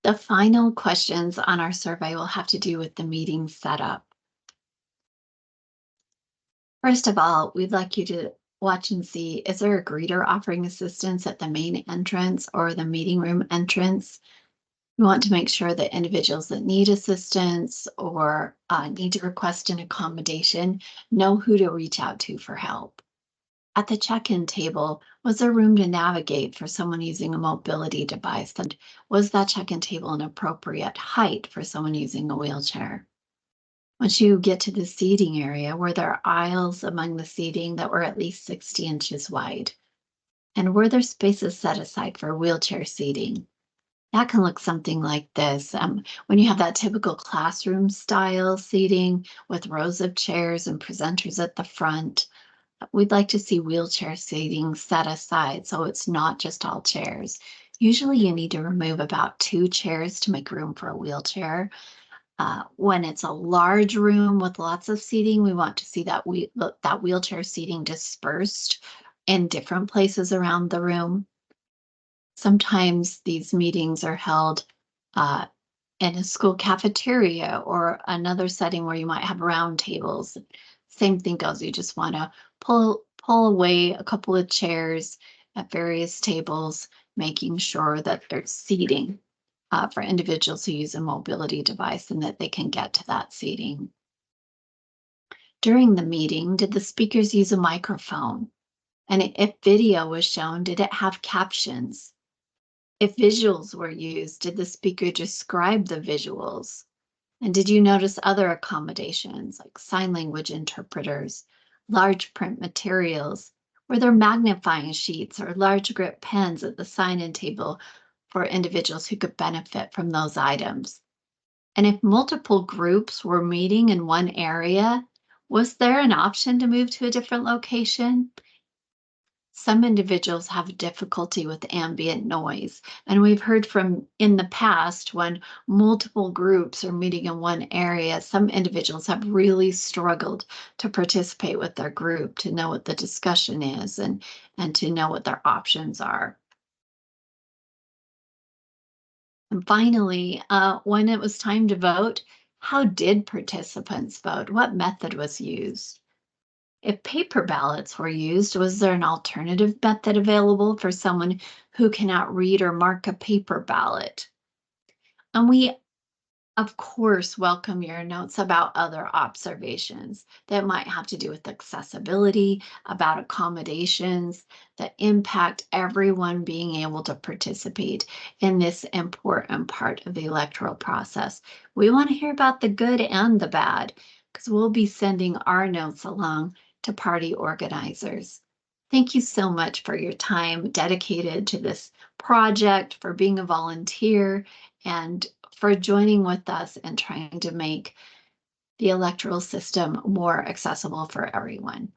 The final questions on our survey will have to do with the meeting setup. First of all, we'd like you to watch and see, is there a greeter offering assistance at the main entrance or the meeting room entrance? We want to make sure that individuals that need assistance or need to request an accommodation know who to reach out to for help. At the check-in table, was there room to navigate for someone using a mobility device? And was that check-in table an appropriate height for someone using a wheelchair? Once you get to the seating area, were there aisles among the seating that were at least 60 inches wide? And were there spaces set aside for wheelchair seating? That can look something like this. When you have that typical classroom style seating with rows of chairs and presenters at the front, we'd like to see wheelchair seating set aside so it's not just all chairs. Usually you need to remove about 2 chairs to make room for a wheelchair. When it's a large room with lots of seating, we want to see that wheelchair seating dispersed in different places around the room. Sometimes these meetings are held uh, in a school cafeteria or another setting where you might have round tables. Same thing goes. You just want to pull away a couple of chairs at various tables, making sure that there's seating for individuals who use a mobility device and that they can get to that seating. During the meeting, did the speakers use a microphone? And if video was shown, did it have captions? If visuals were used, did the speaker describe the visuals? And did you notice other accommodations like sign language interpreters, large print materials? Were there magnifying sheets or large grip pens at the sign-in table for individuals who could benefit from those items? And if multiple groups were meeting in one area, was there an option to move to a different location? Some individuals have difficulty with ambient noise, and we've heard from in the past when multiple groups are meeting in one area, some individuals have really struggled to participate with their group, to know what the discussion is and to know what their options are. And finally, when it was time to vote, how did participants vote? What method was used? If paper ballots were used, was there an alternative method available for someone who cannot read or mark a paper ballot? And we, of course, welcome your notes about other observations that might have to do with accessibility, about accommodations that impact everyone being able to participate in this important part of the electoral process. We want to hear about the good and the bad, because we'll be sending our notes along to party organizers. Thank you so much for your time dedicated to this project, for being a volunteer, and for joining with us and trying to make the electoral system more accessible for everyone.